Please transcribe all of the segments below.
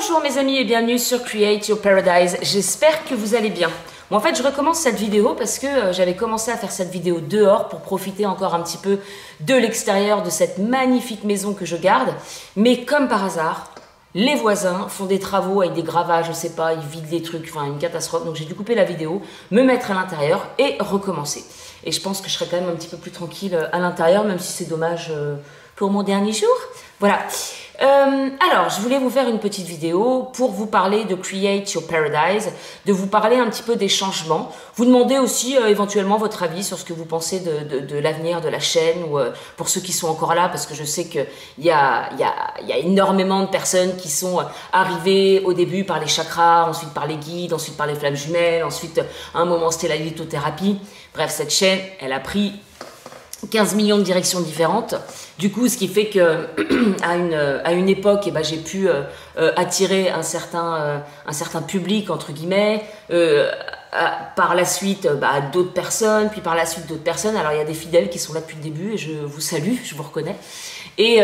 Bonjour mes amis et bienvenue sur Create Your Paradise, j'espère que vous allez bien. Bon, en fait je recommence cette vidéo parce que j'avais commencé à faire cette vidéo dehors pour profiter encore un petit peu de l'extérieur de cette magnifique maison que je garde. Mais comme par hasard, les voisins font des travaux avec des gravages, je sais pas, ils vident des trucs, enfin une catastrophe. Donc j'ai dû couper la vidéo, me mettre à l'intérieur et recommencer. Et je pense que je serai quand même un petit peu plus tranquille à l'intérieur, même si c'est dommage pour mon dernier jour. Voilà. Alors, je voulais vous faire une petite vidéo pour vous parler de Create Your Paradise, de vous parler un petit peu des changements, vous demander aussi éventuellement votre avis sur ce que vous pensez de l'avenir de la chaîne, ou pour ceux qui sont encore là, parce que je sais qu'il y a énormément de personnes qui sont arrivées au début par les chakras, ensuite par les guides, ensuite par les flammes jumelles, ensuite à un moment c'était la lithothérapie. Bref, cette chaîne, elle a pris 15 millions de directions différentes. Du coup, ce qui fait que à une époque, eh ben, j'ai pu attirer un certain public, entre guillemets, par la suite d'autres personnes, puis par la suite d'autres personnes. Alors, il y a des fidèles qui sont là depuis le début et je vous salue, je vous reconnais. Et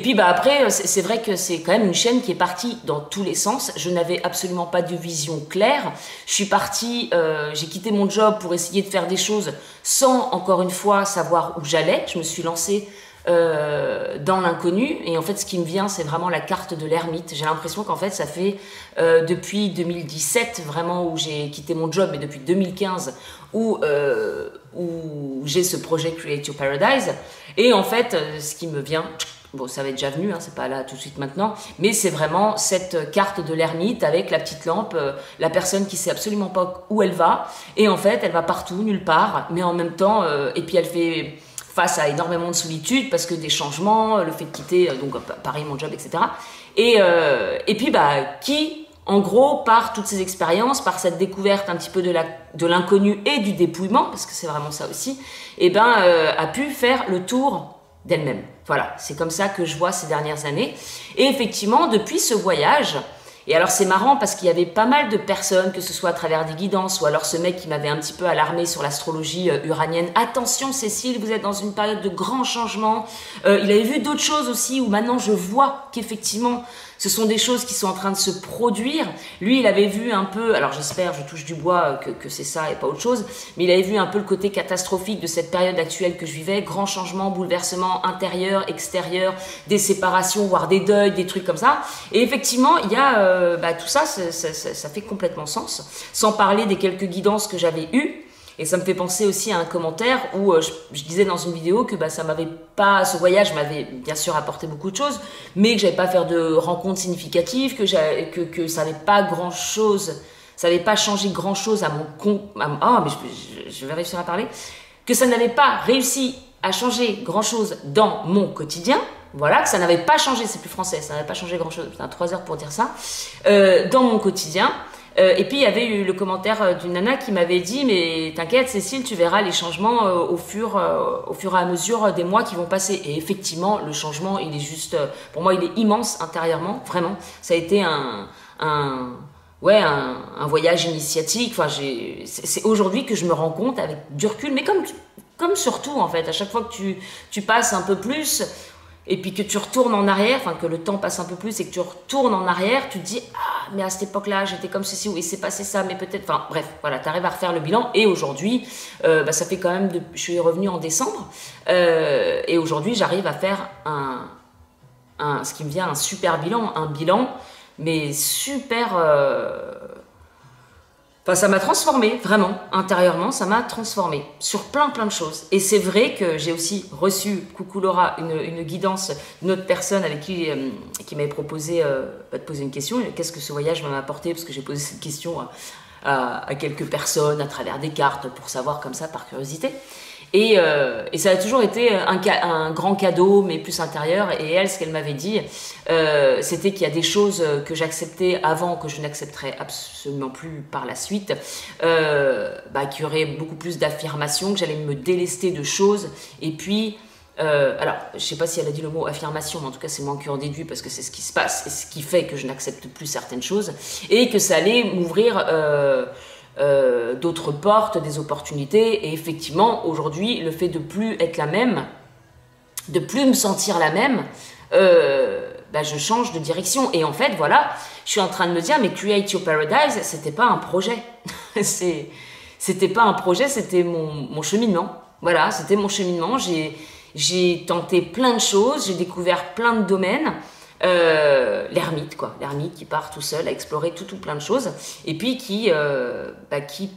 puis après, c'est vrai que c'est quand même une chaîne qui est partie dans tous les sens. Je n'avais absolument pas de vision claire. Je suis partie, j'ai quitté mon job pour essayer de faire des choses sans, encore une fois, savoir où j'allais. Je me suis lancée dans l'inconnu. Et en fait, ce qui me vient, c'est vraiment la carte de l'ermite. J'ai l'impression qu'en fait, ça fait depuis 2017, vraiment, où j'ai quitté mon job, mais depuis 2015, où j'ai ce projet Create Your Paradise. Et en fait, ce qui me vient, bon, ça va être déjà venu, hein, c'est pas là tout de suite maintenant, mais c'est vraiment cette carte de l'ermite avec la petite lampe, la personne qui sait absolument pas où elle va, et en fait, elle va partout, nulle part, mais en même temps, et puis elle fait face à énormément de solitude parce que des changements, le fait de quitter, donc pareil, mon job, etc. Et puis, qui, en gros, par toutes ces expériences, par cette découverte un petit peu de l'inconnu et du dépouillement, parce que c'est vraiment ça aussi, a pu faire le tour d'elle-même. Voilà, c'est comme ça que je vois ces dernières années. Et effectivement, depuis ce voyage, et alors c'est marrant parce qu'il y avait pas mal de personnes, que ce soit à travers des guidances, ou alors ce mec qui m'avait un petit peu alarmé sur l'astrologie uranienne. Attention Cécile, vous êtes dans une période de grands changements. Il avait vu d'autres choses aussi, où maintenant je vois qu'effectivement, ce sont des choses qui sont en train de se produire. Lui, il avait vu un peu, alors j'espère, je touche du bois, que c'est ça et pas autre chose, mais il avait vu un peu le côté catastrophique de cette période actuelle que je vivais, grands changements, bouleversements intérieurs, extérieurs, des séparations, voire des deuils, des trucs comme ça. Et effectivement, il y a tout ça, ça fait complètement sens, sans parler des quelques guidances que j'avais eues. Et ça me fait penser aussi à un commentaire où je disais dans une vidéo que ce voyage m'avait bien sûr apporté beaucoup de choses, mais que j'avais pas fait de rencontres significatives, que ça n'avait pas grand chose, ça n'avait pas changé grand chose à mon compte. Je vais réussir à parler. Que ça n'avait pas réussi à changer grand chose dans mon quotidien. Voilà, que ça n'avait pas changé, c'est plus français, ça n'avait pas changé grand chose. Putain, 3 heures pour dire ça. Dans mon quotidien. Et puis il y avait eu le commentaire d'une nana qui m'avait dit « Mais t'inquiète Cécile, tu verras les changements au fur et à mesure des mois qui vont passer. » Et effectivement, le changement, il est juste, pour moi, il est immense intérieurement, vraiment. Ça a été un voyage initiatique. Enfin, c'est aujourd'hui que je me rends compte avec du recul, mais comme surtout en fait, à chaque fois que tu passes un peu plus, et puis que tu retournes en arrière, enfin que le temps passe un peu plus et que tu retournes en arrière, tu te dis « Ah, mais à cette époque-là, j'étais comme ceci, ou il s'est passé ça, mais peut-être... » Enfin bref, voilà, tu arrives à refaire le bilan. Et aujourd'hui, ça fait quand même... Je suis revenue en décembre. Et aujourd'hui, j'arrive à faire ce qui me vient, un super bilan. Un bilan, mais super... Enfin, ça m'a transformée, vraiment, intérieurement, ça m'a transformée sur plein de choses. Et c'est vrai que j'ai aussi reçu, coucou Laura, une guidance d'une autre personne avec qui m'avait proposé de poser une question. Qu'est-ce que ce voyage m'a apporté? Parce que j'ai posé cette question à quelques personnes à travers des cartes pour savoir comme ça par curiosité. Et ça a toujours été un grand cadeau, mais plus intérieur. Et elle, ce qu'elle m'avait dit, c'était qu'il y a des choses que j'acceptais avant, que je n'accepterais absolument plus par la suite, qu'il y aurait beaucoup plus d'affirmations, que j'allais me délester de choses. Et puis, alors, je ne sais pas si elle a dit le mot affirmation, mais en tout cas, c'est moi qui en déduis parce que c'est ce qui se passe et ce qui fait que je n'accepte plus certaines choses. Et que ça allait m'ouvrir... d'autres portes, des opportunités. Et effectivement, aujourd'hui, le fait de plus être la même, de plus me sentir la même, bah, je change de direction. Et en fait, voilà, je suis en train de me dire, mais Create Your Paradise, c'était pas un projet. C'était pas un projet, c'était mon cheminement. Voilà, c'était mon cheminement. J'ai tenté plein de choses, j'ai découvert plein de domaines. L'ermite, quoi. L'ermite qui part tout seul à explorer tout plein de choses. Et puis qui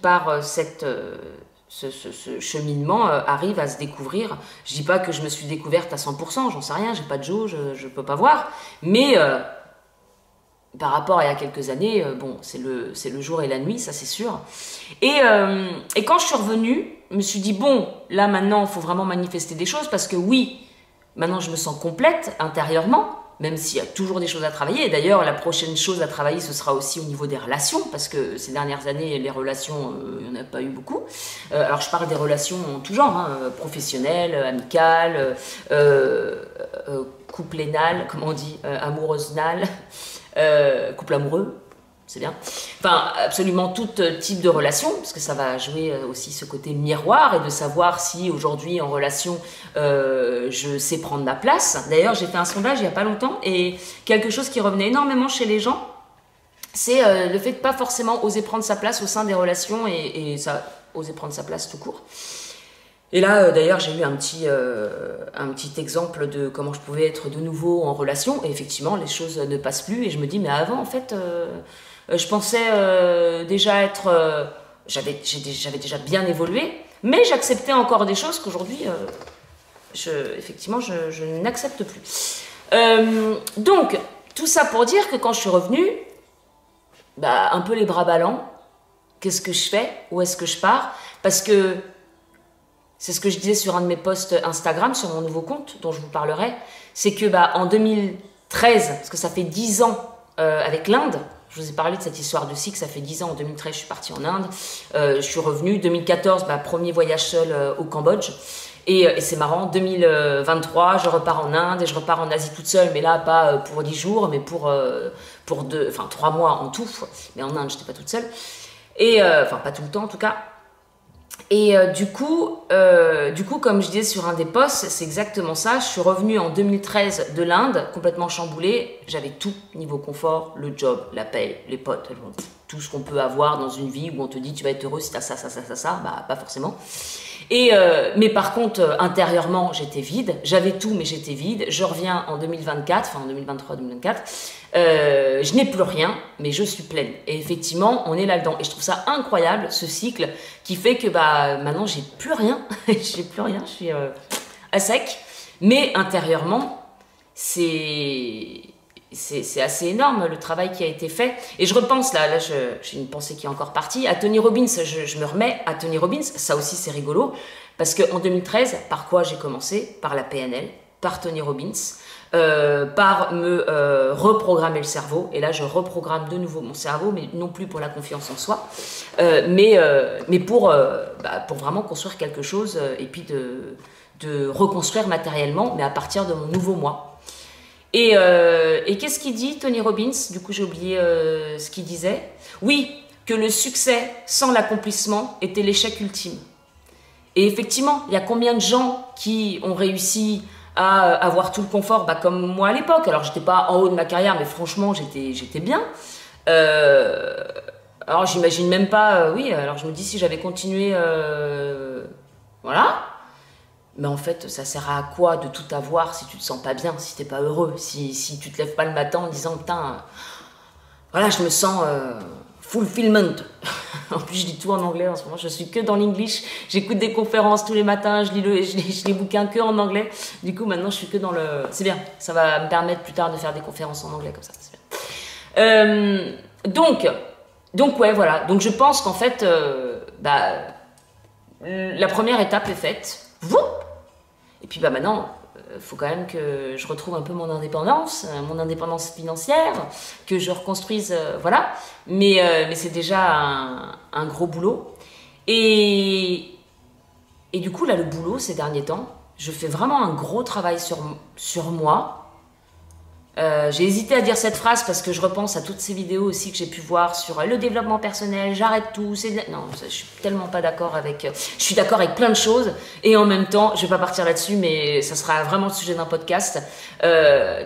par ce cheminement arrive à se découvrir. Je dis pas que je me suis découverte à 100%, j'en sais rien, j'ai pas de jauge, je peux pas voir. Mais par rapport à il y a quelques années, bon, c'est le jour et la nuit, ça c'est sûr. Et quand je suis revenue, je me suis dit, bon, là maintenant, il faut vraiment manifester des choses parce que oui, maintenant je me sens complète intérieurement, même s'il y a toujours des choses à travailler. Et d'ailleurs, la prochaine chose à travailler, ce sera aussi au niveau des relations, parce que ces dernières années, les relations, il n'y en a pas eu beaucoup. Alors, je parle des relations en tout genre, hein, professionnelles, amicales, couplénales, comment on dit, amoureusenales, couple amoureux, c'est bien. Enfin, absolument tout type de relation, parce que ça va jouer aussi ce côté miroir et de savoir si aujourd'hui en relation, je sais prendre ma place. D'ailleurs, j'ai fait un sondage il n'y a pas longtemps et quelque chose qui revenait énormément chez les gens, c'est le fait de pas forcément oser prendre sa place au sein des relations et ça, oser prendre sa place tout court. Et là, d'ailleurs, j'ai eu un petit exemple de comment je pouvais être de nouveau en relation. Et effectivement, les choses ne passent plus. Et je me dis, mais avant, en fait, je pensais déjà être... j'avais déjà bien évolué, mais j'acceptais encore des choses qu'aujourd'hui, effectivement, je n'accepte plus. Donc, tout ça pour dire que quand je suis revenue, bah, un peu les bras ballants, qu'est-ce que je fais? Où est-ce que je pars? Parce que c'est ce que je disais sur un de mes posts Instagram, sur mon nouveau compte, dont je vous parlerai, c'est que bah, en 2013, parce que ça fait 10 ans avec l'Inde, je vous ai parlé de cette histoire de cycle, ça fait 10 ans, en 2013 je suis partie en Inde, je suis revenue, 2014, bah, premier voyage seul au Cambodge, et c'est marrant, 2023, je repars en Inde et je repars en Asie toute seule, mais là pas pour 10 jours, mais pour 3 mois en tout, mais en Inde je n'étais pas toute seule, et enfin pas tout le temps en tout cas. Et du coup, comme je disais sur un des posts, c'est exactement ça. Je suis revenue en 2013 de l'Inde, complètement chamboulée. J'avais tout, niveau confort, le job, la paye, les potes, tout ce qu'on peut avoir dans une vie où on te dit tu vas être heureux si tu as ça, bah pas forcément. Mais par contre, intérieurement, j'étais vide. J'avais tout, mais j'étais vide. Je reviens en 2024, enfin en 2023-2024. Je n'ai plus rien, mais je suis pleine. Et effectivement, on est là-dedans. Et je trouve ça incroyable, ce cycle, qui fait que bah, maintenant, j'ai plus rien. J'ai plus rien, je suis à sec. Mais intérieurement, c'est assez énorme le travail qui a été fait. Et je repense, là j'ai une pensée qui est encore partie, à Tony Robbins. Je me remets à Tony Robbins. Ça aussi, c'est rigolo. Parce qu'en 2013, par quoi j'ai commencé? Par la PNL, par Tony Robbins. Par me reprogrammer le cerveau. Et là, je reprogramme de nouveau mon cerveau, mais non plus pour la confiance en soi, mais pour vraiment construire quelque chose et puis de reconstruire matériellement, mais à partir de mon nouveau moi. Et qu'est-ce qu'il dit, Tony Robbins? Du coup, j'ai oublié ce qu'il disait. Oui, que le succès sans l'accomplissement était l'échec ultime. Et effectivement, il y a combien de gens qui ont réussi à avoir tout le confort, bah, comme moi à l'époque. Alors, j'étais pas en haut de ma carrière, mais franchement, j'étais bien. Alors, j'imagine même pas, oui, alors je me dis si j'avais continué, voilà. Mais en fait, ça sert à quoi de tout avoir si tu te sens pas bien, si t'es pas heureux, si tu te lèves pas le matin en disant, putain, voilà, je me sens fulfillment. En plus, je lis tout en anglais en ce moment. Je suis que dans l'English. J'écoute des conférences tous les matins. Je lis les bouquins que en anglais. Du coup, maintenant, je suis que dans le... C'est bien. Ça va me permettre plus tard de faire des conférences en anglais comme ça. C'est bien. Donc, ouais, voilà. Donc, je pense qu'en fait, la première étape est faite. Et puis, bah, maintenant... faut quand même que je retrouve un peu mon indépendance financière, que je reconstruise, voilà. Mais c'est déjà un gros boulot. Et du coup, là, le boulot, ces derniers temps, je fais vraiment un gros travail sur moi J'ai hésité à dire cette phrase parce que je repense à toutes ces vidéos aussi que j'ai pu voir sur le développement personnel, j'arrête tout, non, je suis tellement pas d'accord avec... je suis d'accord avec plein de choses et en même temps, je vais pas partir là-dessus, mais ça sera vraiment le sujet d'un podcast.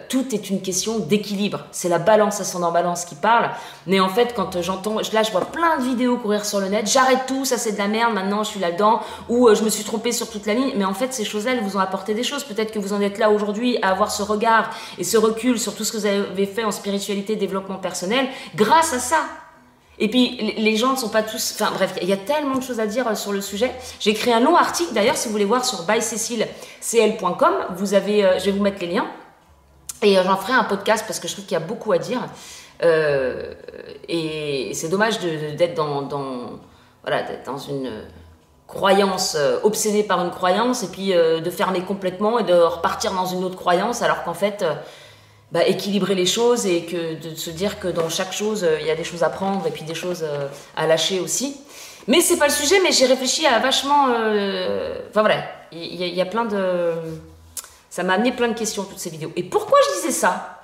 Tout est une question d'équilibre. C'est la balance ascendant balance qui parle. Mais en fait, quand j'entends... Là, je vois plein de vidéos courir sur le net, j'arrête tout, ça c'est de la merde, maintenant je suis là-dedans, ou je me suis trompée sur toute la ligne. Mais en fait, ces choses-là, elles vous ont apporté des choses. Peut-être que vous en êtes là aujourd'hui à avoir ce regard et ce recul sur tout ce que vous avez fait en spiritualité, développement personnel, grâce à ça. Et puis, les gens ne sont pas tous... Enfin bref, il y a tellement de choses à dire sur le sujet. J'ai écrit un long article, d'ailleurs, si vous voulez voir sur bycecilecl.com, vous avez, je vais vous mettre les liens. Et j'en ferai un podcast parce que je trouve qu'il y a beaucoup à dire. Et c'est dommage d'être voilà, d'être dans une... croyance, obsédée par une croyance et puis de fermer complètement et de repartir dans une autre croyance alors qu'en fait équilibrer les choses et que de se dire que dans chaque chose il y a des choses à prendre et puis des choses à lâcher aussi. Mais c'est pas le sujet, mais j'ai réfléchi à vachement enfin voilà, il y a plein de... ça m'a amené plein de questions toutes ces vidéos. Et pourquoi je disais ça?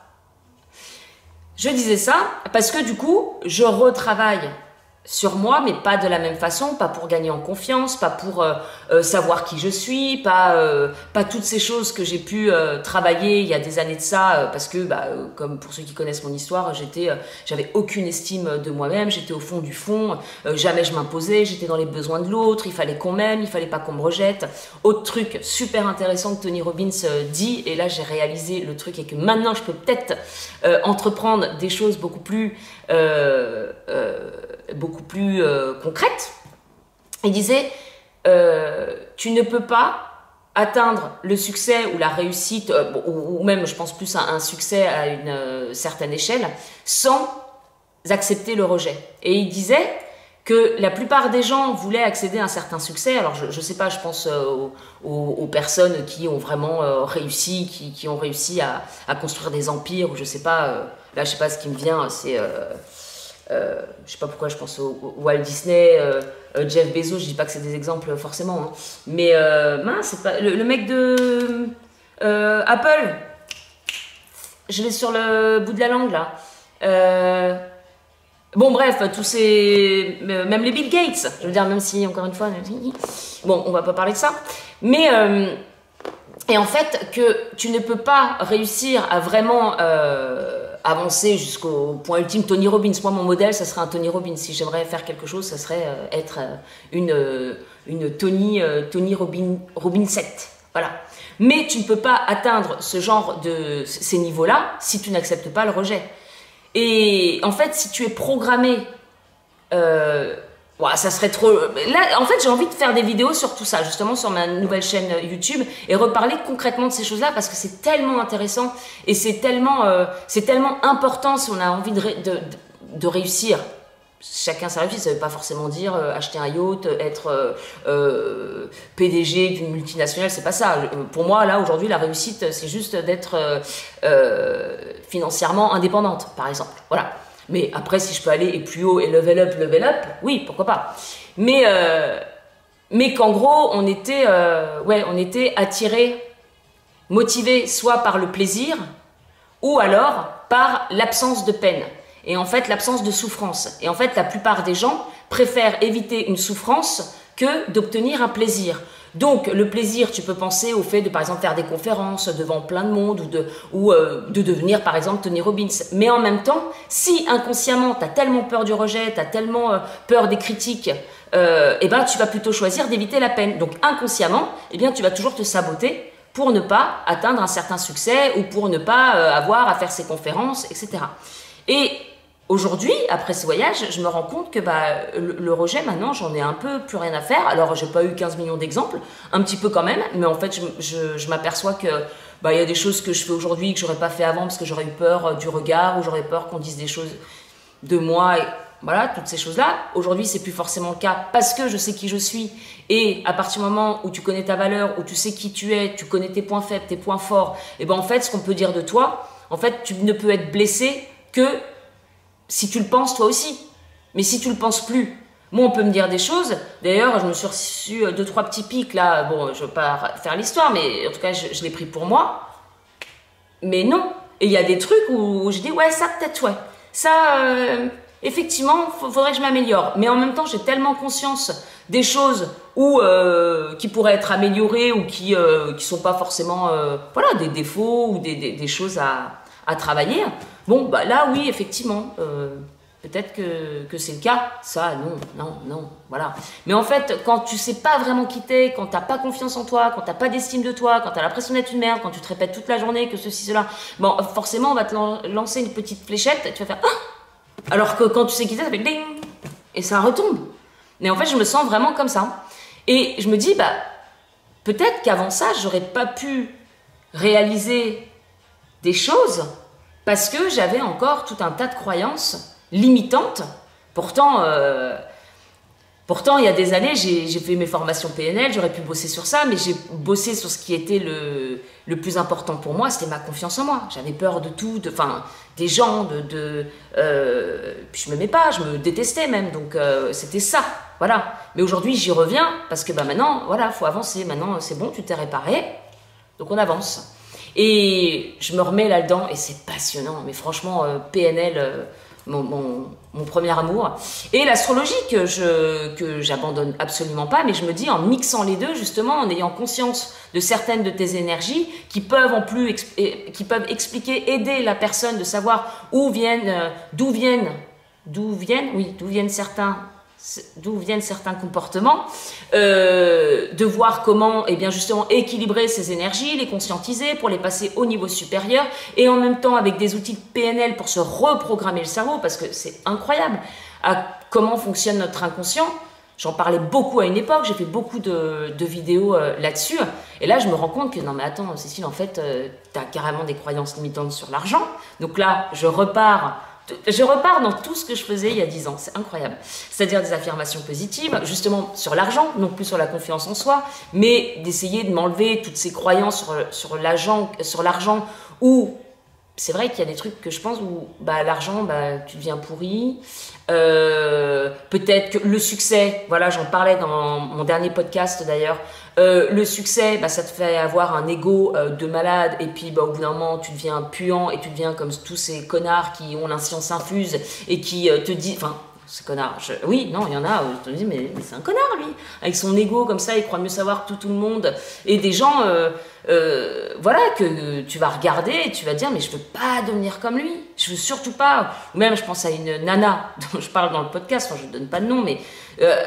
Je disais ça parce que du coup je retravaille sur moi, mais pas de la même façon, pas pour gagner en confiance, pas pour savoir qui je suis, pas toutes ces choses que j'ai pu travailler il y a des années de ça, parce que, comme pour ceux qui connaissent mon histoire, j'avais aucune estime de moi-même, j'étais au fond du fond, jamais je m'imposais, j'étais dans les besoins de l'autre, il fallait qu'on m'aime, il fallait pas qu'on me rejette. Autre truc super intéressant que Tony Robbins dit, et là j'ai réalisé le truc, et que maintenant je peux peut-être entreprendre des choses beaucoup plus concrète. Il disait tu ne peux pas atteindre le succès ou la réussite ou même je pense plus à un succès à une certaine échelle sans accepter le rejet. Et il disait que la plupart des gens voulaient accéder à un certain succès. Alors je sais pas, je pense aux personnes qui ont vraiment réussi, qui ont réussi à construire des empires, ou je sais pas, là je sais pas ce qui me vient, c'est je sais pas pourquoi je pense au Walt Disney, Jeff Bezos, je dis pas que c'est des exemples forcément, hein. Mais mince, c'est pas le mec de Apple, je l'ai sur le bout de la langue là. Bon bref, tous ces... même les Bill Gates, je veux dire, même si encore une fois... Bon, on va pas parler de ça. Mais... et en fait, que tu ne peux pas réussir à vraiment avancer jusqu'au point ultime. Tony Robbins, moi mon modèle, ça serait un Tony Robbins. Si j'aimerais faire quelque chose, ça serait être une Tony Robbins-sette. Voilà. Mais tu ne peux pas atteindre ce genre de... ces niveaux-là si tu n'acceptes pas le rejet. Et en fait, si tu es programmé... ça serait trop... Là, en fait, j'ai envie de faire des vidéos sur tout ça, justement sur ma nouvelle chaîne YouTube, et reparler concrètement de ces choses-là, parce que c'est tellement intéressant, et c'est tellement important si on a envie de réussir. Chacun sa réussite, ça ne veut pas forcément dire acheter un yacht, être PDG d'une multinationale, c'est pas ça. Pour moi, là, aujourd'hui, la réussite, c'est juste d'être financièrement indépendante, par exemple. Voilà. Mais après, si je peux aller plus haut et level up, oui, pourquoi pas. Mais qu'en gros, on était attiré, motivé soit par le plaisir ou alors par l'absence de peine. Et en fait, l'absence de souffrance. Et en fait, la plupart des gens préfèrent éviter une souffrance que d'obtenir un plaisir. Donc, le plaisir, tu peux penser au fait de, par exemple, faire des conférences devant plein de monde ou de devenir, par exemple, Tony Robbins. Mais en même temps, si inconsciemment, tu as tellement peur du rejet, tu as tellement peur des critiques, tu vas plutôt choisir d'éviter la peine. Donc, inconsciemment, tu vas toujours te saboter pour ne pas atteindre un certain succès ou pour ne pas avoir à faire ces conférences, etc. Et aujourd'hui, après ce voyage, je me rends compte que le rejet, maintenant, j'en ai un peu plus rien à faire. Alors, j'ai pas eu 15 millions d'exemples, un petit peu quand même, mais en fait, je m'aperçois que il y a des choses que je fais aujourd'hui que j'aurais pas fait avant parce que j'aurais eu peur du regard ou j'aurais peur qu'on dise des choses de moi. Et voilà, toutes ces choses-là. Aujourd'hui, c'est plus forcément le cas parce que je sais qui je suis. Et à partir du moment où tu connais ta valeur, où tu sais qui tu es, tu connais tes points faibles, tes points forts, et en fait, ce qu'on peut dire de toi, en fait, tu ne peux être blessé que si tu le penses toi aussi. Mais si tu le penses plus, moi on peut me dire des choses. D'ailleurs, je me suis reçu 2-3 petits pics là. Bon, je ne veux pas faire l'histoire, mais en tout cas, je l'ai pris pour moi. Mais non. Et il y a des trucs où je dis, ouais, ça peut-être, ouais. Ça, effectivement, faudrait que je m'améliore. Mais en même temps, j'ai tellement conscience des choses qui pourraient être améliorées ou qui sont pas forcément voilà, des défauts ou des choses à travailler. Bon, bah là, oui, effectivement, peut-être que c'est le cas. Ça, non, voilà. Mais en fait, quand tu sais pas vraiment qui t'es, quand t'as pas confiance en toi, quand t'as pas d'estime de toi, quand t'as l'impression d'être une merde, quand tu te répètes toute la journée que ceci, cela, bon, forcément, on va te lancer une petite fléchette et tu vas faire ah. Alors que quand tu sais qui t'es, ça fait ding et ça retombe. Mais en fait, je me sens vraiment comme ça. Et je me dis, bah, peut-être qu'avant ça, j'aurais pas pu réaliser des choses parce que j'avais encore tout un tas de croyances limitantes. Pourtant, il y a des années, j'ai fait mes formations PNL, j'aurais pu bosser sur ça, mais j'ai bossé sur ce qui était le plus important pour moi, c'était ma confiance en moi. J'avais peur de tout, des gens, puis je m'aimais pas, je me détestais même, donc c'était ça, voilà. Mais aujourd'hui, j'y reviens, parce que bah, maintenant, voilà, faut avancer, maintenant c'est bon, tu t'es réparé, donc on avance. Et je me remets là-dedans, et c'est passionnant, mais franchement, PNL... mon premier amour. Et l'astrologie que j'abandonne absolument pas, mais je me dis en mixant les deux, justement, en ayant conscience de certaines de tes énergies qui peuvent expliquer, aider la personne de savoir d'où viennent certains comportements, de voir comment, eh bien justement, équilibrer ces énergies, les conscientiser pour les passer au niveau supérieur, et en même temps avec des outils de PNL pour se reprogrammer le cerveau, parce que c'est incroyable à comment fonctionne notre inconscient. J'en parlais beaucoup à une époque, j'ai fait beaucoup de vidéos là-dessus, et là je me rends compte que non mais attends Cécile, en fait, tu as carrément des croyances limitantes sur l'argent, donc là je repars dans tout ce que je faisais il y a 10 ans, c'est incroyable. C'est-à-dire des affirmations positives, justement sur l'argent, non plus sur la confiance en soi, mais d'essayer de m'enlever toutes ces croyances sur l'argent, où c'est vrai qu'il y a des trucs que je pense où bah, l'argent, bah, tu deviens pourri. Peut-être que le succès, voilà, j'en parlais dans mon dernier podcast d'ailleurs, le succès, bah, ça te fait avoir un ego de malade, et puis bah, au bout d'un moment tu deviens puant et tu deviens comme tous ces connards qui ont l'inscience infuse et qui te disent, enfin ces connards, oui, non, il y en a, je te dis mais c'est un connard lui, avec son ego comme ça, il croit mieux savoir que tout le monde, et des gens voilà, que tu vas regarder et tu vas dire mais je veux pas devenir comme lui, je veux surtout pas. Ou même je pense à une nana dont je parle dans le podcast, enfin, je ne donne pas de nom, mais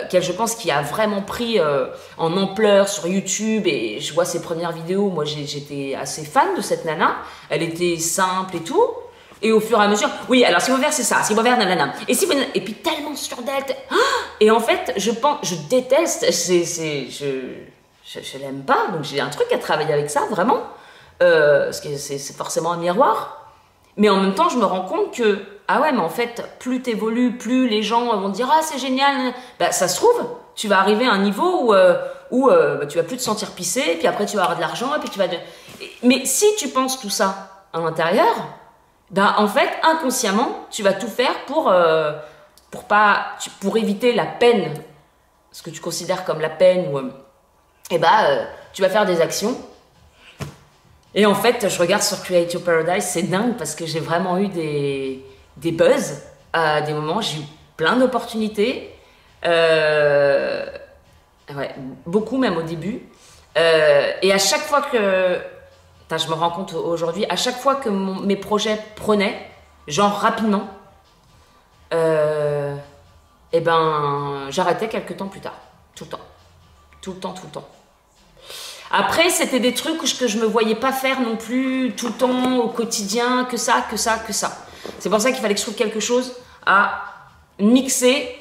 qu'elle, je pense, qui a vraiment pris en ampleur sur YouTube, et je vois ses premières vidéos, moi j'étais assez fan de cette nana, elle était simple et tout, et au fur et à mesure, oui, alors si vous faire c'est ça, si vous faire nanana, et puis tellement sûre d'elle, et en fait je déteste, je l'aime pas, donc j'ai un truc à travailler avec ça, vraiment, parce que c'est forcément un miroir. Mais en même temps, je me rends compte que, ah ouais, mais en fait, plus t'évolues, plus les gens vont te dire, ah c'est génial, bah ça se trouve, tu vas arriver à un niveau où bah, tu vas plus te sentir pisser, puis après tu vas avoir de l'argent, et puis tu vas... Mais si tu penses tout ça à l'intérieur, bah en fait, inconsciemment, tu vas tout faire pour éviter la peine, ce que tu considères comme la peine, ou... et bah, tu vas faire des actions. Et en fait, je regarde sur Create Your Paradise, c'est dingue parce que j'ai vraiment eu des buzz à des moments, j'ai eu plein d'opportunités, ouais, beaucoup même au début. Et à chaque fois que, je me rends compte aujourd'hui, à chaque fois que mes projets prenaient, genre rapidement, et ben, j'arrêtais quelques temps plus tard, tout le temps. Après, c'était des trucs que je me voyais pas faire non plus tout le temps, au quotidien, que ça. C'est pour ça qu'il fallait que je trouve quelque chose à mixer,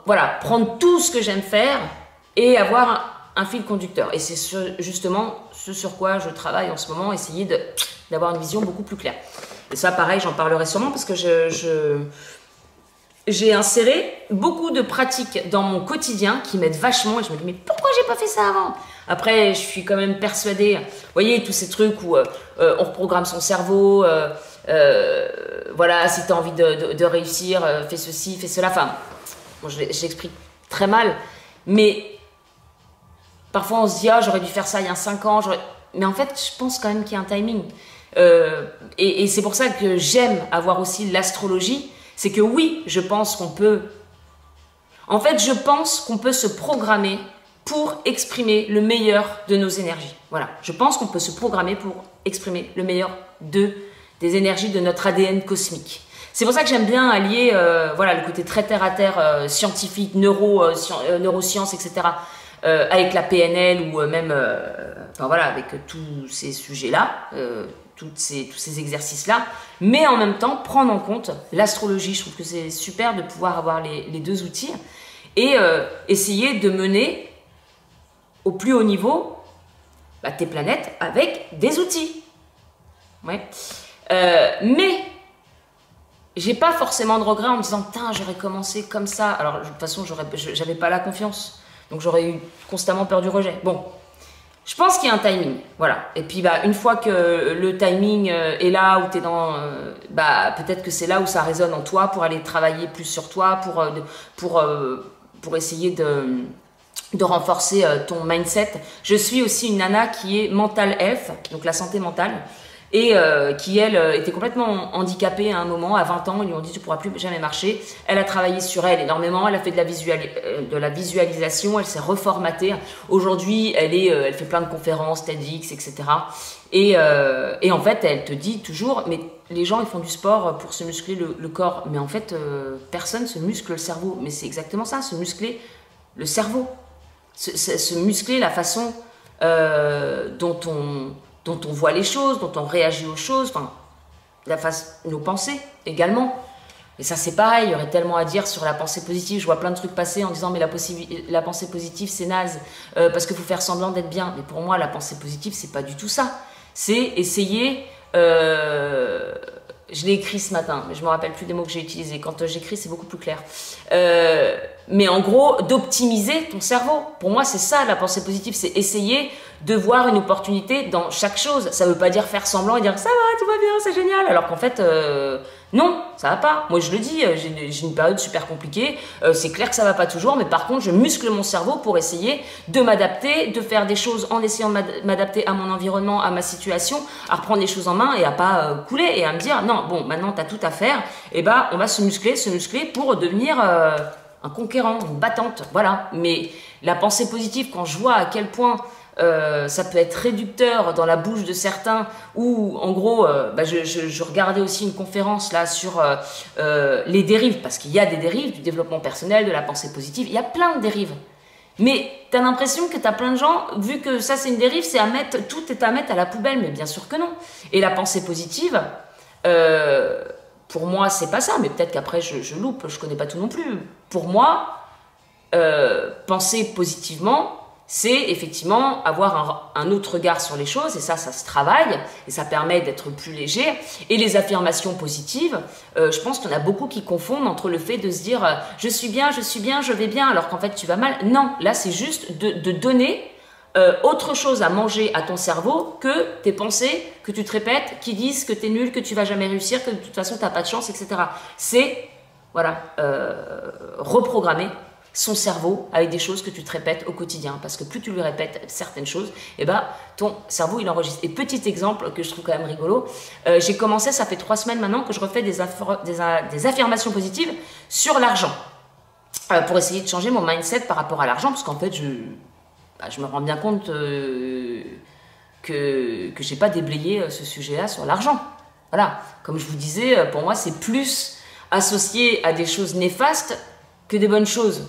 voilà, prendre tout ce que j'aime faire et avoir un fil conducteur. Et c'est justement ce sur quoi je travaille en ce moment, essayer d'avoir une vision beaucoup plus claire. Et ça, pareil, j'en parlerai sûrement parce que j'ai inséré beaucoup de pratiques dans mon quotidien qui m'aident vachement, et je me dis mais pourquoi j'ai pas fait ça avant? Après, je suis quand même persuadée, vous voyez, tous ces trucs où on reprogramme son cerveau, voilà, si tu as envie de réussir, fais ceci, fais cela. Enfin, bon, je l'explique très mal, mais parfois on se dit, ah, j'aurais dû faire ça il y a 5 ans, mais en fait, je pense quand même qu'il y a un timing. Et c'est pour ça que j'aime avoir aussi l'astrologie. C'est que oui, je pense qu'on peut... En fait, je pense qu'on peut se programmer pour exprimer le meilleur de nos énergies. Voilà, je pense qu'on peut se programmer pour exprimer le meilleur des énergies de notre ADN cosmique. C'est pour ça que j'aime bien allier voilà, le côté très terre-à-terre, scientifique, neurosciences, etc. Avec la PNL ou même enfin, voilà, avec tous ces sujets-là, tous ces exercices-là, mais en même temps prendre en compte l'astrologie. Je trouve que c'est super de pouvoir avoir les deux outils et essayer de mener au plus haut niveau tes planètes avec des outils. Ouais. Mais j'ai pas forcément de regrets en me disant putain j'aurais commencé comme ça. Alors de toute façon j'avais pas la confiance, donc j'aurais eu constamment peur du rejet. Bon, je pense qu'il y a un timing, voilà. Et puis une fois que le timing est là, où tu es dans, peut-être que c'est là où ça résonne en toi pour aller travailler plus sur toi, pour essayer de renforcer ton mindset. Je suis aussi une nana qui est mental health, donc la santé mentale, et qui, elle, était complètement handicapée à un moment, à 20 ans, ils lui ont dit tu pourras plus jamais marcher. Elle a travaillé sur elle énormément, elle a fait de la visualisation, elle s'est reformatée. Aujourd'hui, elle fait plein de conférences, TEDx, etc. Et en fait, elle te dit toujours, mais les gens, ils font du sport pour se muscler le corps. Mais en fait, personne se muscle le cerveau. Mais c'est exactement ça, se muscler le cerveau. Se muscler la façon dont on voit les choses, dont on réagit aux choses, enfin, nos pensées également. Et ça, c'est pareil, il y aurait tellement à dire sur la pensée positive. Je vois plein de trucs passer en disant mais la pensée positive, c'est naze, parce qu'il faut faire semblant d'être bien. Mais pour moi, la pensée positive, c'est pas du tout ça. C'est essayer... je l'ai écrit ce matin, mais je me rappelle plus des mots que j'ai utilisés. Quand j'écris, c'est beaucoup plus clair. Mais en gros, d'optimiser ton cerveau. Pour moi, c'est ça la pensée positive, c'est essayer de voir une opportunité dans chaque chose. Ça veut pas dire faire semblant et dire ça va, tout va bien, c'est génial. Alors qu'en fait, non, ça va pas. Moi, je le dis, j'ai une période super compliquée. C'est clair que ça va pas toujours, mais par contre, je muscle mon cerveau pour essayer de m'adapter, de faire des choses en essayant de m'adapter à mon environnement, à ma situation, à reprendre les choses en main et à pas couler et à me dire non, bon, maintenant tu as tout à faire. Et on va se muscler pour devenir un conquérant, une battante, voilà. Mais la pensée positive, quand je vois à quel point ça peut être réducteur dans la bouche de certains, ou en gros, je regardais aussi une conférence là sur les dérives, parce qu'il y a des dérives du développement personnel, de la pensée positive, il y a plein de dérives. Mais tu as l'impression que tu as plein de gens, vu que ça c'est une dérive, c'est tout est à mettre à la poubelle, mais bien sûr que non. Et la pensée positive, pour moi, c'est pas ça, mais peut-être qu'après je loupe, je connais pas tout non plus. Pour moi, penser positivement, c'est effectivement avoir un autre regard sur les choses, et ça se travaille, et ça permet d'être plus léger. Et les affirmations positives, je pense qu'il y en a beaucoup qui confondent entre le fait de se dire je suis bien, je vais bien, alors qu'en fait tu vas mal. Non, là c'est juste de donner autre chose à manger à ton cerveau que tes pensées que tu te répètes, qui disent que tu es nul, que tu vas jamais réussir, que de toute façon tu n'as pas de chance, etc. C'est, voilà, reprogrammer son cerveau avec des choses que tu te répètes au quotidien, parce que plus tu lui répètes certaines choses, ton cerveau il enregistre. Et petit exemple que je trouve quand même rigolo, j'ai commencé, ça fait 3 semaines maintenant que je refais des affirmations positives sur l'argent, pour essayer de changer mon mindset par rapport à l'argent, parce qu'en fait je me rends bien compte que j'ai pas déblayé ce sujet-là sur l'argent. Voilà, comme je vous disais, pour moi c'est plus associé à des choses néfastes que des bonnes choses.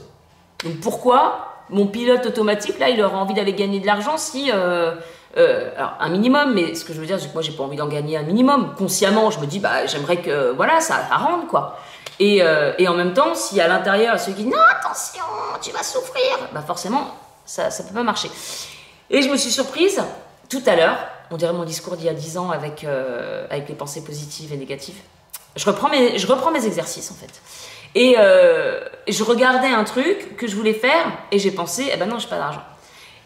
Donc pourquoi mon pilote automatique, là, il aura envie d'aller gagner de l'argent si... alors, un minimum, mais ce que je veux dire, c'est que moi, j'ai pas envie d'en gagner un minimum. Consciemment, je me dis, j'aimerais que, voilà, ça rentre, quoi. Et en même temps, si à l'intérieur, ceux qui disent, non, attention, tu vas souffrir, forcément, ça peut pas marcher. Et je me suis surprise, tout à l'heure, on dirait mon discours d'il y a 10 ans avec les pensées positives et négatives. Je reprends mes exercices, en fait. Et je regardais un truc que je voulais faire et j'ai pensé, non, j'ai pas d'argent.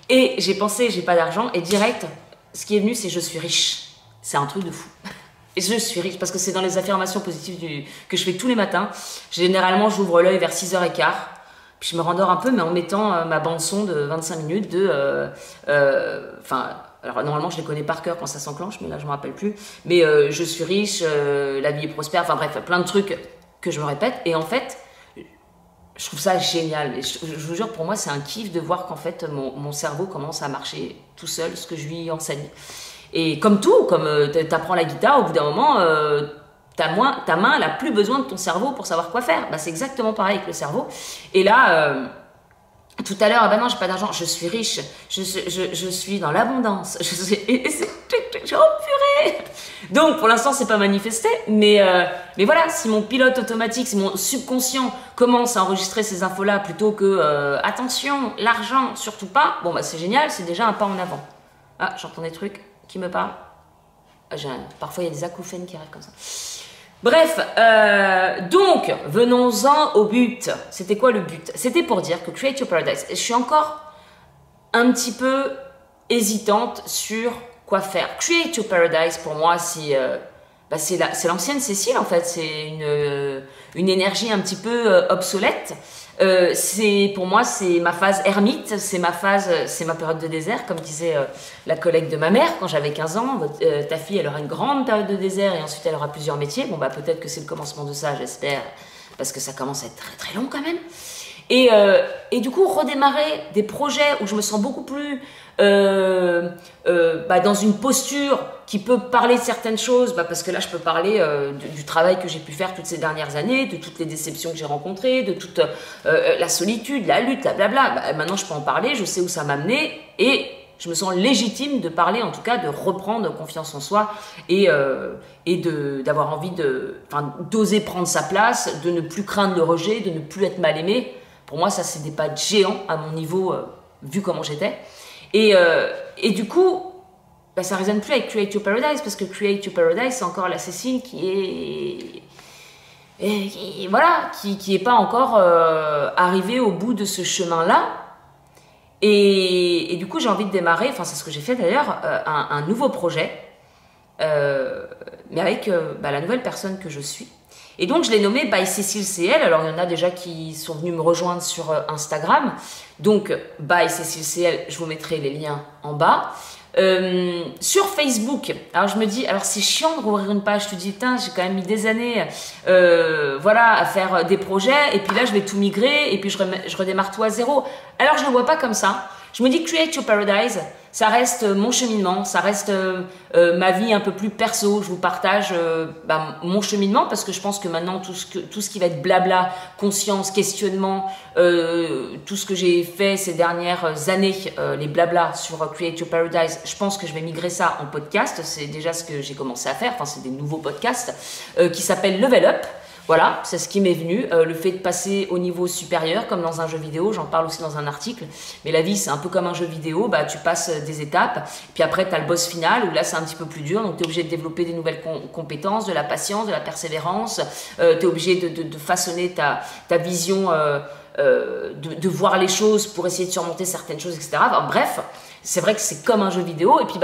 Et j'ai pensé, j'ai pas d'argent, et direct, ce qui est venu, c'est je suis riche. C'est un truc de fou. Et je suis riche, parce que c'est dans les affirmations positives que je fais tous les matins. Généralement, j'ouvre l'œil vers 6h15, puis je me rendors un peu, mais en mettant ma bande-son de 25 minutes alors normalement je les connais par cœur quand ça s'enclenche, mais là je me rappelle plus. Mais je suis riche, la vie est prospère, enfin bref, plein de trucs que je me répète. Et en fait, je trouve ça génial. Et je vous jure, pour moi, c'est un kiff de voir qu'en fait, mon cerveau commence à marcher tout seul, ce que je lui enseigne. Et comme tout, comme t'apprends la guitare, au bout d'un moment, ta main, elle a plus besoin de ton cerveau pour savoir quoi faire. Bah, c'est exactement pareil avec le cerveau. Et là, tout à l'heure, ah bah non, j'ai pas d'argent, je suis riche, je suis dans l'abondance. Oh purée! Donc, pour l'instant, c'est pas manifesté, mais voilà, si mon pilote automatique, si mon subconscient commence à enregistrer ces infos-là plutôt que attention, l'argent, surtout pas, bon bah c'est génial, c'est déjà un pas en avant. Ah, j'entends des trucs qui me parlent. Parfois, il y a des acouphènes qui arrivent comme ça. Bref, donc, venons-en au but. C'était quoi le but? C'était pour dire que Create Your Paradise, je suis encore un petit peu hésitante sur quoi faire. Create Your Paradise, pour moi, c'est l'ancienne Cécile, en fait. C'est une énergie un petit peu obsolète. Pour moi, c'est ma phase ermite, c'est ma période de désert, comme disait la collègue de ma mère quand j'avais 15 ans. Ta fille, elle aura une grande période de désert et ensuite elle aura plusieurs métiers. Bon, bah peut-être que c'est le commencement de ça, j'espère, parce que ça commence à être très très long quand même. Et du coup, redémarrer des projets où je me sens beaucoup plus dans une posture qui peut parler de certaines choses, parce que là, je peux parler du travail que j'ai pu faire toutes ces dernières années, de toutes les déceptions que j'ai rencontrées, de toute la solitude, la lutte, la blabla. Maintenant, je peux en parler, je sais où ça m'a mené et je me sens légitime de parler, en tout cas, de reprendre confiance en soi et d'avoir envie d'oser prendre sa place, de ne plus craindre le rejet, de ne plus être mal aimé. Pour moi, ça, c'est des pas géants à mon niveau, vu comment j'étais. Et du coup, ça ne résonne plus avec Create Your Paradise, parce que Create Your Paradise, c'est encore la Cécile qui est pas encore arrivée au bout de ce chemin-là. Et du coup, j'ai envie de démarrer, enfin, c'est ce que j'ai fait d'ailleurs, un nouveau projet, mais avec la nouvelle personne que je suis. Et donc, je l'ai nommé By Cécile CL. Alors, il y en a déjà qui sont venus me rejoindre sur Instagram. Donc, By Cécile CL, je vous mettrai les liens en bas. Sur Facebook, alors je me dis, alors c'est chiant de rouvrir une page, je te dis, putain, j'ai quand même mis des années à faire des projets, et puis là, je vais tout migrer, et puis je redémarre tout à zéro. Alors, je ne le vois pas comme ça. Je me dis, Create Your Paradise, ça reste mon cheminement, ça reste ma vie un peu plus perso. Je vous partage mon cheminement parce que je pense que maintenant, tout ce qui va être blabla, conscience, questionnement, tout ce que j'ai fait ces dernières années, les blabla sur Create Your Paradise, je pense que je vais migrer ça en podcast. C'est déjà ce que j'ai commencé à faire, enfin c'est des nouveaux podcasts qui s'appellent Level Up. Voilà, c'est ce qui m'est venu, le fait de passer au niveau supérieur, comme dans un jeu vidéo, j'en parle aussi dans un article, mais la vie c'est un peu comme un jeu vidéo, tu passes des étapes, puis après tu as le boss final, où là c'est un petit peu plus dur, donc tu es obligé de développer des nouvelles compétences, de la patience, de la persévérance, tu es obligé de façonner ta vision, de voir les choses pour essayer de surmonter certaines choses, etc. Enfin, bref, c'est vrai que c'est comme un jeu vidéo, et puis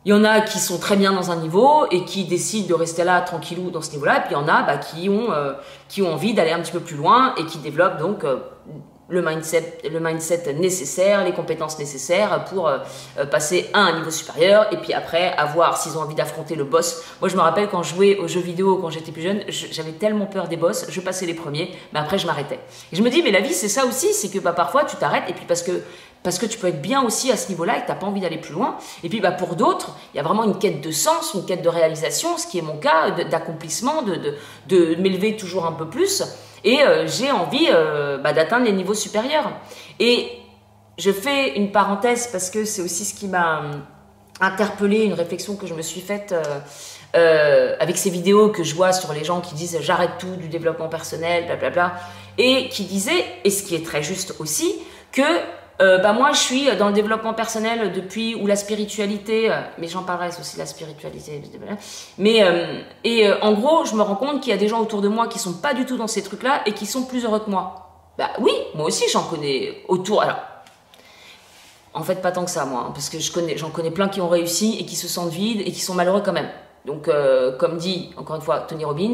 il y en a qui sont très bien dans un niveau et qui décident de rester là tranquillou dans ce niveau-là. Et puis il y en a qui ont envie d'aller un petit peu plus loin et qui développent donc le mindset nécessaire, les compétences nécessaires pour passer à un niveau supérieur. Et puis après, à voir s'ils ont envie d'affronter le boss. Moi, je me rappelle quand je jouais aux jeux vidéo quand j'étais plus jeune, j'avais tellement peur des boss, je passais les premiers, mais après je m'arrêtais. Et je me dis, mais la vie c'est ça aussi, c'est que parfois tu t'arrêtes et puis parce que tu peux être bien aussi à ce niveau-là et que tu n'as pas envie d'aller plus loin. Et puis pour d'autres, il y a vraiment une quête de sens, une quête de réalisation, ce qui est mon cas, d'accomplissement, de m'élever toujours un peu plus. Et j'ai envie d'atteindre les niveaux supérieurs. Et je fais une parenthèse parce que c'est aussi ce qui m'a interpellée, une réflexion que je me suis faite avec ces vidéos que je vois sur les gens qui disent « j'arrête tout du développement personnel, blablabla », et qui disaient, et ce qui est très juste aussi, que moi je suis dans le développement personnel depuis, ou la spiritualité, mais j'en parlerai, c'est aussi la spiritualité, mais en gros je me rends compte qu'il y a des gens autour de moi qui sont pas du tout dans ces trucs là et qui sont plus heureux que moi. Oui, moi aussi j'en connais autour, alors en fait pas tant que ça moi, parce que j'en connais plein qui ont réussi et qui se sentent vides et qui sont malheureux quand même. Donc comme dit encore une fois Tony Robbins,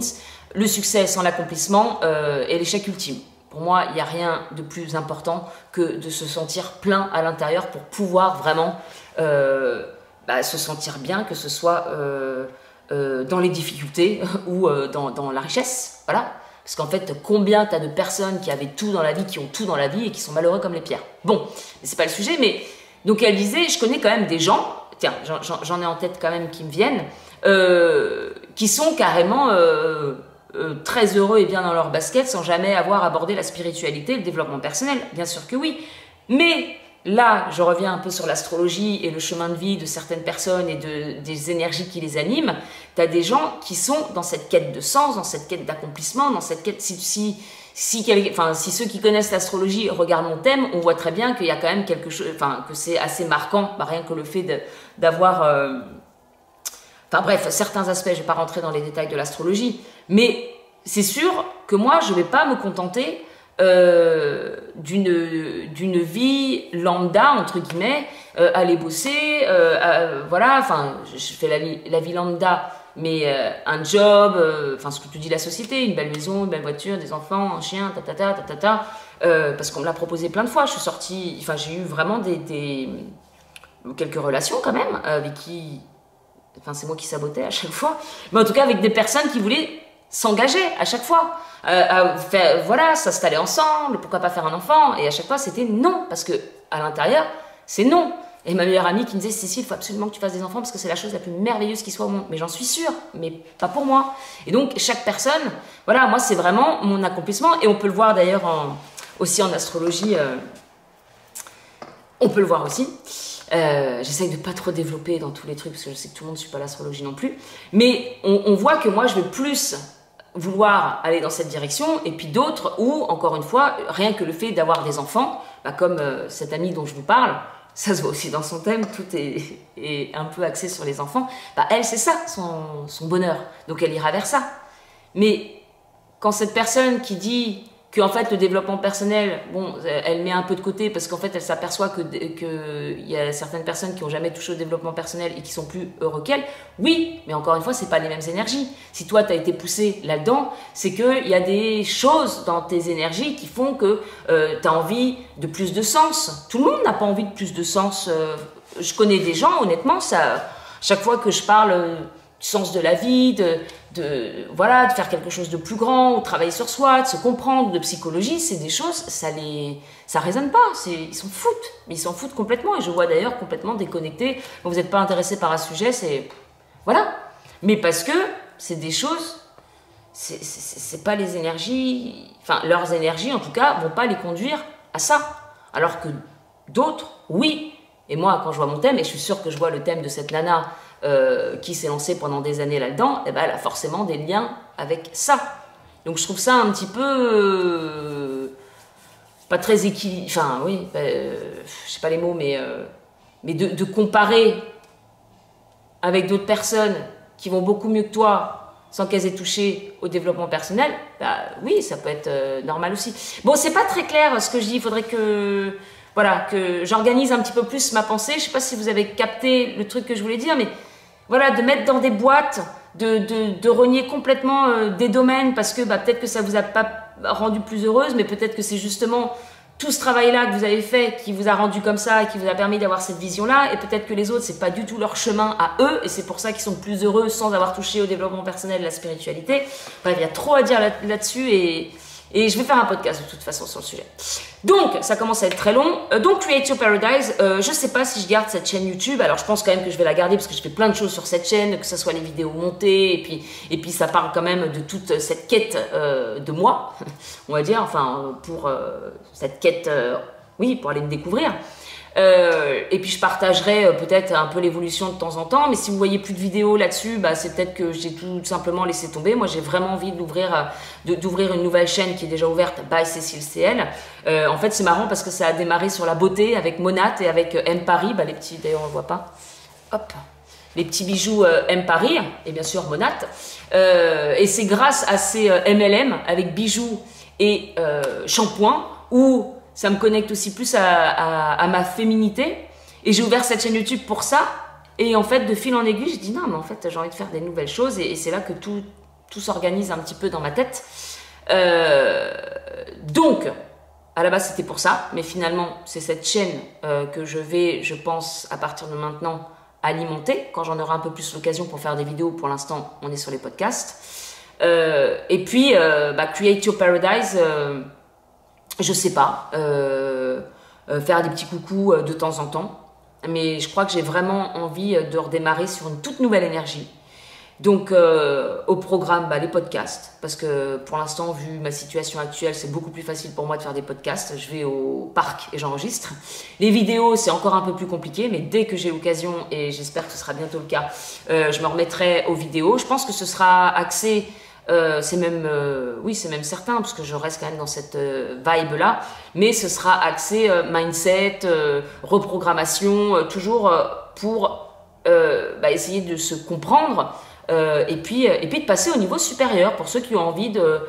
le succès sans l'accomplissement est l'échec ultime. Pour moi, il n'y a rien de plus important que de se sentir plein à l'intérieur pour pouvoir vraiment se sentir bien, que ce soit dans les difficultés ou dans la richesse, voilà. Parce qu'en fait, combien t'as de personnes qui avaient tout dans la vie, qui ont tout dans la vie et qui sont malheureux comme les pierres. Bon, c'est pas le sujet, mais donc elle disait, je connais quand même des gens, tiens, j'en ai en tête quand même qui me viennent, qui sont carrément très heureux et bien dans leur basket sans jamais avoir abordé la spiritualité et le développement personnel. Bien sûr que oui, mais là, je reviens un peu sur l'astrologie et le chemin de vie de certaines personnes et des énergies qui les animent. Tu as des gens qui sont dans cette quête de sens, dans cette quête d'accomplissement, dans cette quête... Si ceux qui connaissent l'astrologie regardent mon thème, on voit très bien qu'il y a quand même quelque chose... Enfin, que c'est assez marquant, rien que le fait d'avoir... Enfin bref, certains aspects, je ne vais pas rentrer dans les détails de l'astrologie, mais c'est sûr que moi, je ne vais pas me contenter d'une vie lambda, entre guillemets, aller bosser, voilà, enfin, je fais la vie lambda, mais un job, enfin, ce que te dit la société, une belle maison, une belle voiture, des enfants, un chien, parce qu'on me l'a proposé plein de fois, je suis sortie, enfin, j'ai eu vraiment quelques relations quand même, avec qui... Enfin, c'est moi qui sabotais à chaque fois. Mais en tout cas, avec des personnes qui voulaient s'engager à chaque fois. Voilà, s'installer ensemble, pourquoi pas faire un enfant. Et à chaque fois, c'était non. Parce que à l'intérieur, c'est non. Et ma meilleure amie qui me disait, Cécile, il faut absolument que tu fasses des enfants parce que c'est la chose la plus merveilleuse qui soit au monde. Mais j'en suis sûre, mais pas pour moi. Et donc, chaque personne, voilà, moi, c'est vraiment mon accomplissement. Et on peut le voir d'ailleurs aussi en astrologie. On peut le voir aussi. J'essaye de pas trop développer dans tous les trucs parce que je sais que tout le monde ne suit pas l'astrologie non plus, mais on voit que moi je vais plus vouloir aller dans cette direction et puis d'autres où encore une fois rien que le fait d'avoir des enfants, comme cette amie dont je vous parle, ça se voit aussi dans son thème, tout est un peu axé sur les enfants, elle c'est ça son bonheur, donc elle ira vers ça. Mais quand cette personne qui dit qu'en fait le développement personnel, bon, elle met un peu de côté parce qu'en fait elle s'aperçoit qu'il y a certaines personnes qui n'ont jamais touché au développement personnel et qui sont plus heureux qu'elle, oui, mais encore une fois, c'est pas les mêmes énergies. Si toi tu as été poussé là-dedans, c'est qu'il y a des choses dans tes énergies qui font que tu as envie de plus de sens. Tout le monde n'a pas envie de plus de sens. Je connais des gens, honnêtement, chaque fois que je parle du sens de la vie, voilà, de faire quelque chose de plus grand, ou travailler sur soi, de se comprendre, de psychologie, c'est des choses, ça résonne pas, ils s'en foutent, mais ils s'en foutent complètement, et je vois d'ailleurs complètement déconnectés, quand vous n'êtes pas intéressé par un sujet, c'est, voilà, mais parce que c'est des choses, c'est pas les énergies, enfin, leurs énergies, en tout cas, vont pas les conduire à ça, alors que d'autres, oui, et moi, quand je vois mon thème, et je suis sûre que je vois le thème de cette nana, qui s'est lancée pendant des années là-dedans, elle a forcément des liens avec ça. Donc je trouve ça un petit peu pas très équilibré. Enfin oui, je sais pas les mots, mais de comparer avec d'autres personnes qui vont beaucoup mieux que toi sans qu'elles aient touché au développement personnel, oui, ça peut être normal aussi. Bon, c'est pas très clair ce que je dis. Il faudrait que j'organise un petit peu plus ma pensée. Je sais pas si vous avez capté le truc que je voulais dire, mais voilà, de mettre dans des boîtes, de renier complètement des domaines parce que peut-être que ça vous a pas rendu plus heureuse, mais peut-être que c'est justement tout ce travail-là que vous avez fait qui vous a rendu comme ça et qui vous a permis d'avoir cette vision-là, et peut-être que les autres, c'est pas du tout leur chemin à eux, et c'est pour ça qu'ils sont plus heureux sans avoir touché au développement personnel, la spiritualité. Bref, il y a trop à dire là-dessus, et je vais faire un podcast de toute façon sur le sujet. Donc, ça commence à être très long. Donc, Create Your Paradise, je sais pas si je garde cette chaîne YouTube. Alors, je pense quand même que je vais la garder parce que je fais plein de choses sur cette chaîne, que ce soit les vidéos montées, et puis ça parle quand même de toute cette quête de moi, on va dire, enfin, pour cette quête, oui, pour aller me découvrir. Et puis je partagerai peut-être un peu l'évolution de temps en temps, mais si vous voyez plus de vidéos là-dessus, c'est peut-être que j'ai tout simplement laissé tomber. Moi, j'ai vraiment envie d'ouvrir une nouvelle chaîne qui est déjà ouverte, by Cécile CL. En fait, c'est marrant parce que ça a démarré sur la beauté avec Monat et avec M Paris, les petits, d'ailleurs on ne voit pas, hop, les petits bijoux M Paris, et bien sûr Monat. Et c'est grâce à ces MLM avec bijoux et shampoing où ça me connecte aussi plus à ma féminité. Et j'ai ouvert cette chaîne YouTube pour ça. Et en fait, de fil en aiguille, j'ai dit non, mais en fait, j'ai envie de faire des nouvelles choses. Et c'est là que tout s'organise un petit peu dans ma tête. Donc, à la base, c'était pour ça, mais finalement, c'est cette chaîne que je vais, je pense, à partir de maintenant, alimenter, quand j'en aurai un peu plus l'occasion pour faire des vidéos. Pour l'instant, on est sur les podcasts. Et puis, Create Your Paradise, je sais pas, faire des petits coucous de temps en temps. Mais je crois que j'ai vraiment envie de redémarrer sur une toute nouvelle énergie. Donc, au programme, les podcasts, parce que pour l'instant, vu ma situation actuelle, c'est beaucoup plus facile pour moi de faire des podcasts. Je vais au parc et j'enregistre. Les vidéos, c'est encore un peu plus compliqué, mais dès que j'ai l'occasion, et j'espère que ce sera bientôt le cas, je me remettrai aux vidéos. Je pense que ce sera axé, c'est même certain, parce que je reste quand même dans cette vibe-là, mais ce sera axé mindset, reprogrammation, toujours pour essayer de se comprendre. Et puis de passer au niveau supérieur pour ceux qui ont envie de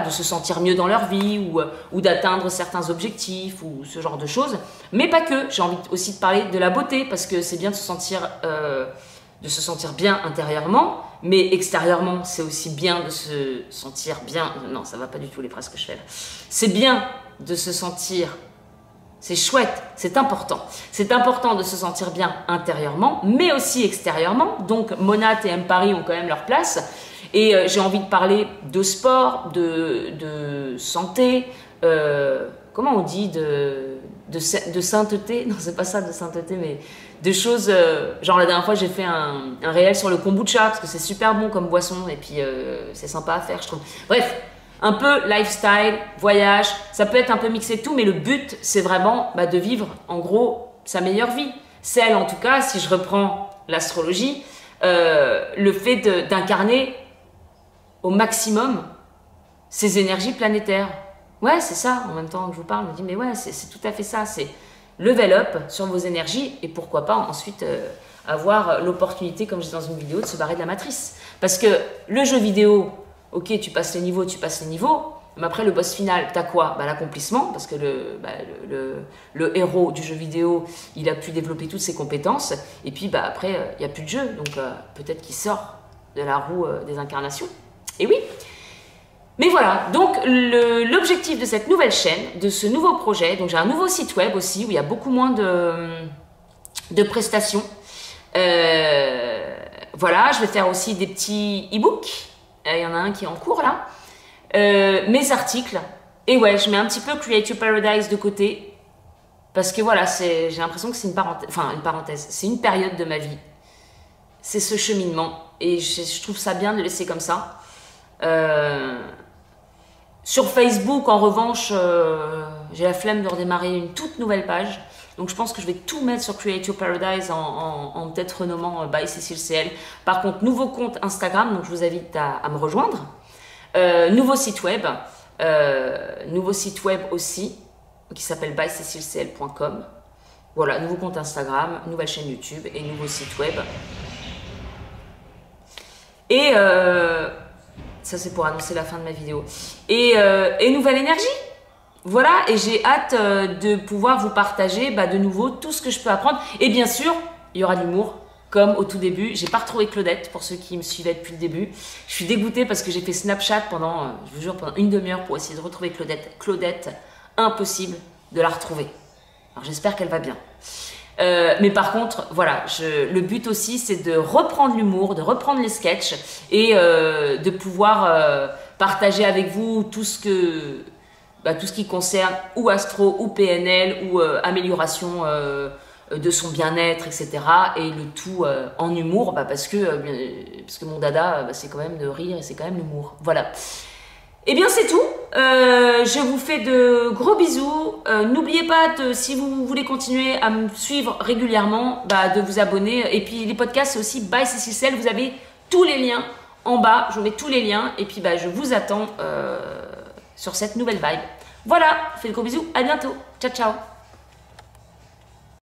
se sentir mieux dans leur vie ou d'atteindre certains objectifs ou ce genre de choses. Mais pas que, j'ai envie aussi de parler de la beauté parce que c'est bien de se sentir bien intérieurement, mais extérieurement c'est aussi bien de se sentir bien. Non, ça va pas du tout les phrases que je fais là. C'est bien de se sentir. C'est chouette, c'est important. C'est important de se sentir bien intérieurement, mais aussi extérieurement. Donc, Monat et M Paris ont quand même leur place. Et j'ai envie de parler de sport, de santé, comment on dit, de sainteté. Non, c'est pas ça, de sainteté, mais de choses... genre, la dernière fois, j'ai fait un réel sur le kombucha, parce que c'est super bon comme boisson, et puis c'est sympa à faire, je trouve. Bref. Un peu lifestyle, voyage, ça peut être un peu mixé de tout, mais le but, c'est vraiment de vivre, en gros, sa meilleure vie. Celle, en tout cas, si je reprends l'astrologie, le fait d'incarner au maximum ces énergies planétaires. Ouais, c'est ça, en même temps que je vous parle, je me dis, mais ouais, c'est tout à fait ça, c'est level up sur vos énergies, et pourquoi pas ensuite avoir l'opportunité, comme je dis dans une vidéo, de se barrer de la matrice. Parce que le jeu vidéo... Ok, tu passes les niveaux, mais après le boss final, t'as quoi? L'accomplissement, parce que le héros du jeu vidéo, il a pu développer toutes ses compétences, et puis après, il n'y a plus de jeu, donc peut-être qu'il sort de la roue des incarnations. Et oui. Mais voilà, donc l'objectif de cette nouvelle chaîne, de ce nouveau projet, donc j'ai un nouveau site web aussi, où il y a beaucoup moins de prestations. Voilà, je vais faire aussi des petits e-books. Il y en a un qui est en cours là. Mes articles. Et ouais, je mets un petit peu Create Your Paradise de côté. Parce que voilà, j'ai l'impression que c'est une parenthèse. C'est une période de ma vie. C'est ce cheminement. Et je trouve ça bien de le laisser comme ça. Sur Facebook, en revanche, j'ai la flemme de redémarrer une toute nouvelle page. Donc je pense que je vais tout mettre sur Create Your Paradise en peut-être renommant by Cécile CL. Par contre, nouveau compte Instagram, donc je vous invite à me rejoindre. Nouveau site web aussi, qui s'appelle bycecilcl.com. Voilà, nouveau compte Instagram, nouvelle chaîne YouTube et nouveau site web. Et ça c'est pour annoncer la fin de ma vidéo. Et nouvelle énergie. Voilà, et j'ai hâte de pouvoir vous partager de nouveau tout ce que je peux apprendre. Et bien sûr, il y aura de l'humour, comme au tout début. J'ai pas retrouvé Claudette, pour ceux qui me suivaient depuis le début. Je suis dégoûtée parce que j'ai fait Snapchat pendant, je vous jure, pendant une demi-heure pour essayer de retrouver Claudette. Claudette, impossible de la retrouver. Alors j'espère qu'elle va bien. Mais par contre, voilà, le but aussi, c'est de reprendre l'humour, de reprendre les sketchs et de pouvoir partager avec vous tout ce qui concerne ou astro, ou PNL, ou amélioration de son bien-être, etc. Et le tout en humour, parce que mon dada, c'est quand même de rire et c'est quand même l'humour. Voilà. Et bien c'est tout. Je vous fais de gros bisous. N'oubliez pas, si vous voulez continuer à me suivre régulièrement, de vous abonner. Et puis les podcasts, c'est aussi by Cécile CL. Vous avez tous les liens en bas. Je vous mets tous les liens. Et puis je vous attends sur cette nouvelle vibe. Voilà, je vous fais de gros bisous. À bientôt. Ciao, ciao.